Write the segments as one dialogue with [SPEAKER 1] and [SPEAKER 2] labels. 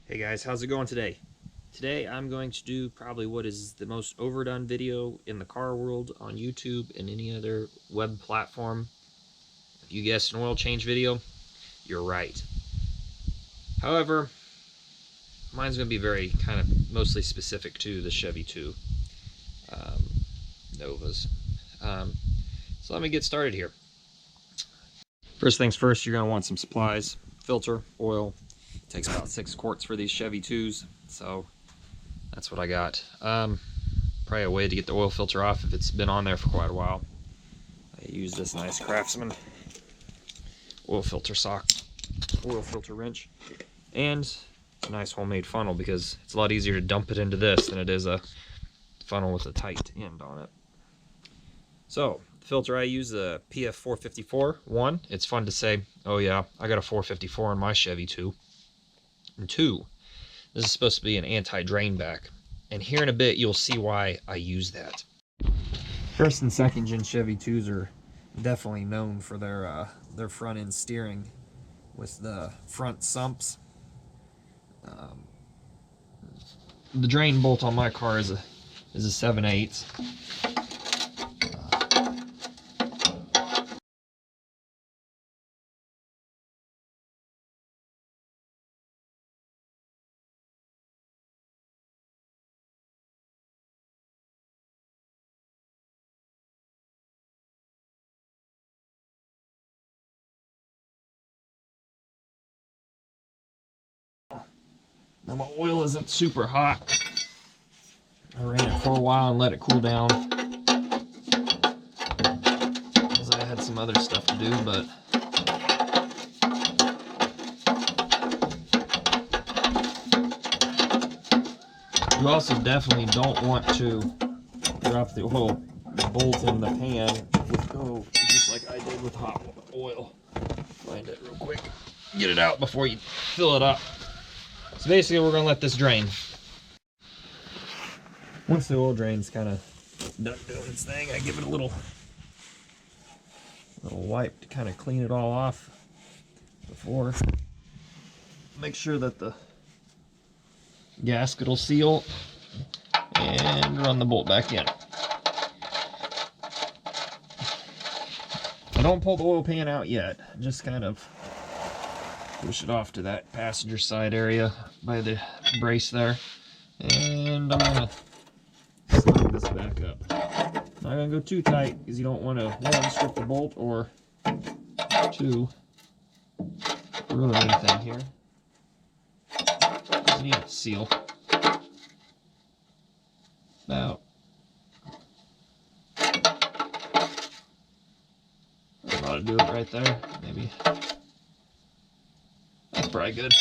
[SPEAKER 1] Hey guys, how's it going today? Today I'm going to do probably what is the most overdone video in the car world on YouTube and any other web platform. If you guessed an oil change video, you're right. However, mine's going to be very kind of mostly specific to the Chevy 2 Novas. So let me get started here. First things first, you're going to want some supplies, filter, oil. It takes about 6 quarts for these Chevy 2s, so that's what I got. Probably a way to get the oil filter off if it's been on there for quite a while. I use this nice Craftsman oil filter wrench, and a nice homemade funnel because it's a lot easier to dump it into this than it is a funnel with a tight end on it. So the filter I use, the PF 454. One, it's fun to say, oh yeah, I got a 454 in my Chevy 2. And two, this is supposed to be an anti-drain back. And here in a bit, you'll see why I use that. First and second gen Chevy 2s are definitely known for their front end steering with the front sumps. The drain bolt on my car is a 7/8. Now my oil isn't super hot. I ran it for a while and let it cool down because I had some other stuff to do, but you also definitely don't want to drop the oil bolt in the pan with go, just like I did with hot oil. Find it real quick. Get it out before you fill it up. So basically we're going to let this drain. Once the oil drain's kind of done doing its thing, I give it a little wipe to kind of clean it all off before. Make sure that the gasket will seal and run the bolt back in. I don't pull the oil pan out yet, just kind of push it off to that passenger side area by the brace there. And I'm going to snug this back up. Not going to go too tight because you don't want to, one, strip the bolt, or two, ruin anything here. You need to seal. About I ought to do it right there, maybe. That's probably good.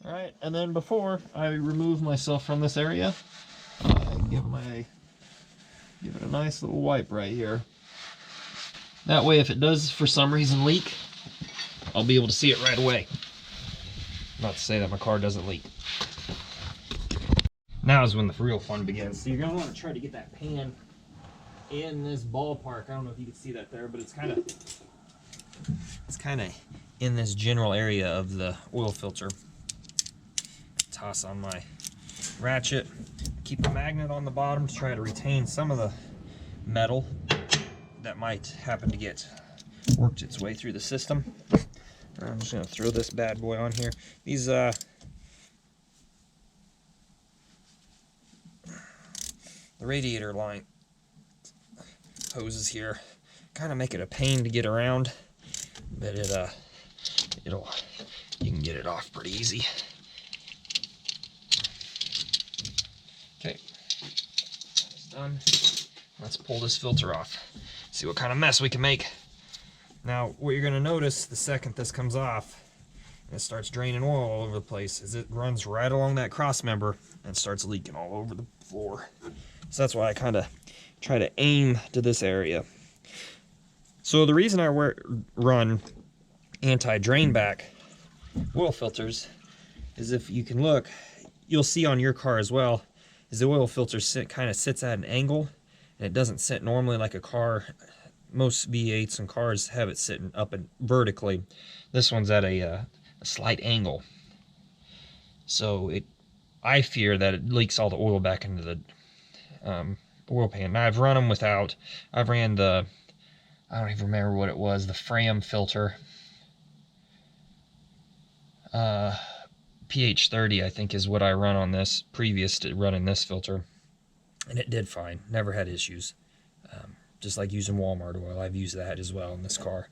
[SPEAKER 1] Alright, and then before I remove myself from this area, give it a nice little wipe right here. That way, if it does for some reason leak, I'll be able to see it right away. Not to say that my car doesn't leak. Now is when the real fun begins. So you're going to want to try to get that pan in this ballpark. I don't know if you can see that there, but it's kind of in this general area of the oil filter. Toss on my ratchet. Keep a magnet on the bottom to try to retain some of the metal that might happen to get worked its way through the system. I'm just going to throw this bad boy on here. These the radiator line hoses here kind of make it a pain to get around, but you can get it off pretty easy. Okay, it's done. Let's pull this filter off. See what kind of mess we can make. Now, what you're going to notice the second this comes off and it starts draining oil all over the place is it runs right along that cross member and starts leaking all over the floor. So that's why I kind of try to aim to this area. So the reason I run anti-drain back oil filters is, if you can look, you'll see on your car as well, is the oil filter kind of sits at an angle, and it doesn't sit normally like a car. Most V8s and cars have it sitting up and vertically. This one's at a slight angle. So I fear that it leaks all the oil back into the oil pan. Now I've run them without. I've ran the, I don't even remember what it was, the Fram filter. pH 30 I think is what I run on this, previous to running this filter. And it did fine, never had issues. Just like using Walmart oil, I've used that as well in this car.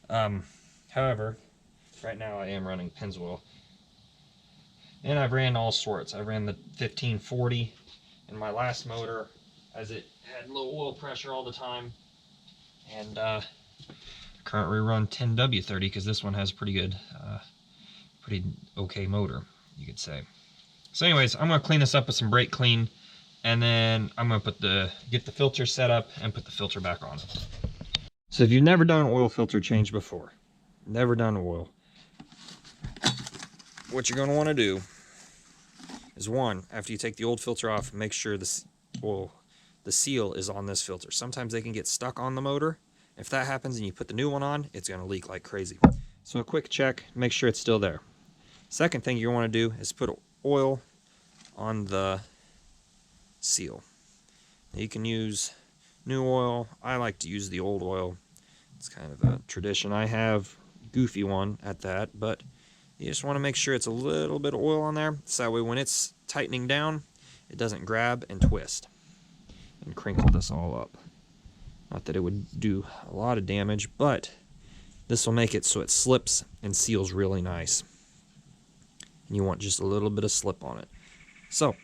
[SPEAKER 1] However, right now I am running Pennzoil. And I've ran all sorts. I ran the 1540 in my last motor, as it had low oil pressure all the time. And currently run 10W30 because this one has pretty good, pretty okay motor, you could say. So anyways, I'm gonna clean this up with some brake clean, and then I'm gonna get the filter set up and put the filter back on. So if you've never done an oil filter change before, never done oil, what you're gonna wanna do is, one, after you take the old filter off, make sure the seal is on this filter. Sometimes they can get stuck on the motor. If that happens and you put the new one on, it's gonna leak like crazy. So a quick check, make sure it's still there. Second thing you want to do is put oil on the seal. Now you can use new oil. I like to use the old oil. It's kind of a tradition I have, goofy one at that, but you just want to make sure it's a little bit of oil on there, so that way when it's tightening down, it doesn't grab and twist and crinkle this all up. Not that it would do a lot of damage, but this will make it so it slips and seals really nice. And you want just a little bit of slip on it. So,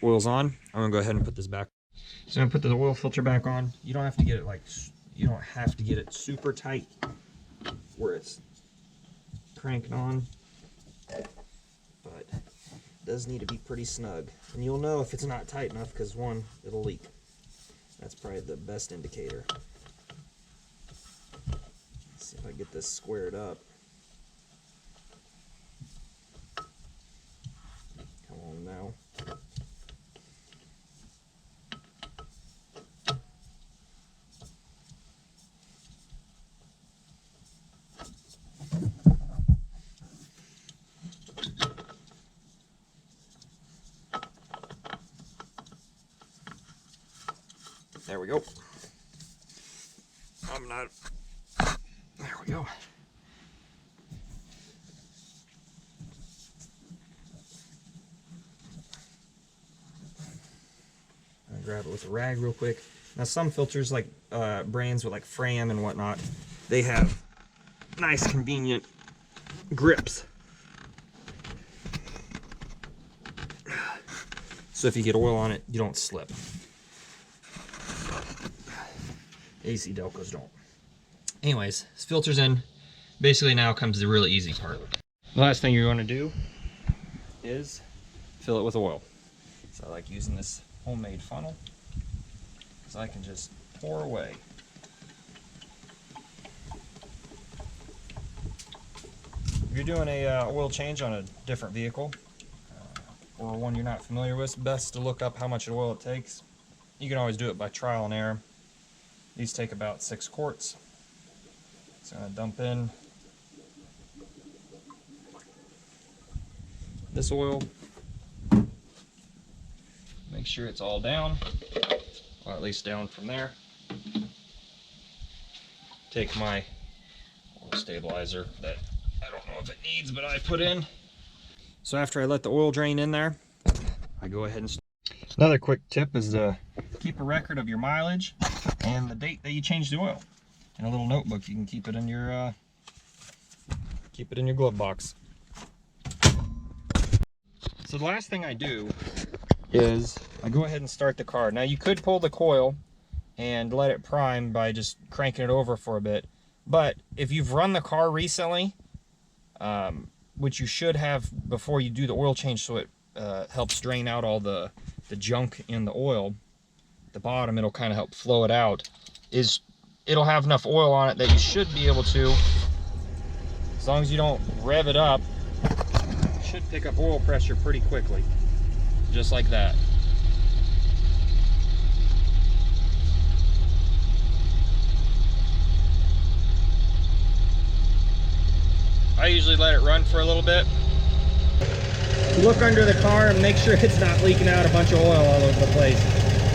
[SPEAKER 1] oil's on. I'm gonna go ahead and put this back. So I'm gonna put the oil filter back on. You don't have to get it super tight where it's cranking on, but it does need to be pretty snug. And you'll know if it's not tight enough because, one, it'll leak. That's probably the best indicator. Let's see if I get this squared up. Come on now. There we go. There we go. I'll grab it with a rag real quick. Now some filters, like brands with like Fram and whatnot, they have nice convenient grips. So if you get oil on it, you don't slip. AC Delcos don't. Anyways, this filter's in. Basically now comes the really easy part. The last thing you're going to do is fill it with oil. So I like using this homemade funnel, so I can just pour away. If you're doing a oil change on a different vehicle, or one you're not familiar with, it's best to look up how much oil it takes. You can always do it by trial and error. These take about 6 quarts. So I'm going to dump in this oil. Make sure it's all down, or at least down from there. Take my oil stabilizer that I don't know if it needs, but I put in. So after I let the oil drain in there, I go ahead and... Another quick tip is to keep a record of your mileage and the date that you changed the oil. In a little notebook, you can keep it in your glove box. So the last thing I do is I go ahead and start the car. Now you could pull the coil and let it prime by just cranking it over for a bit, but if you've run the car recently, which you should have before you do the oil change, so it helps drain out all the junk in the oil at the bottom, it'll kind of help flow it out, it'll have enough oil on it that you should be able to, as long as you don't rev it up, you should pick up oil pressure pretty quickly, just like that. I usually let it run for a little bit. look under the car and make sure it's not leaking out a bunch of oil all over the place.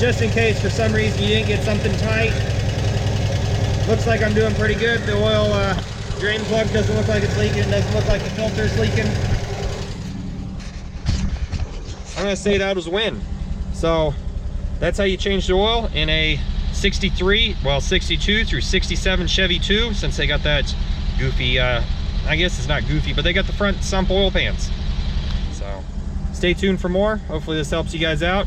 [SPEAKER 1] Just in case for some reason you didn't get something tight. Looks like I'm doing pretty good. The oil drain plug doesn't look like it's leaking. It doesn't look like the filter's leaking. I'm gonna say that was a win. So that's how you change the oil in a 63, well 62 through 67 Chevy 2, since they got that goofy, I guess it's not goofy, but they got the front sump oil pans. So stay tuned for more. Hopefully this helps you guys out.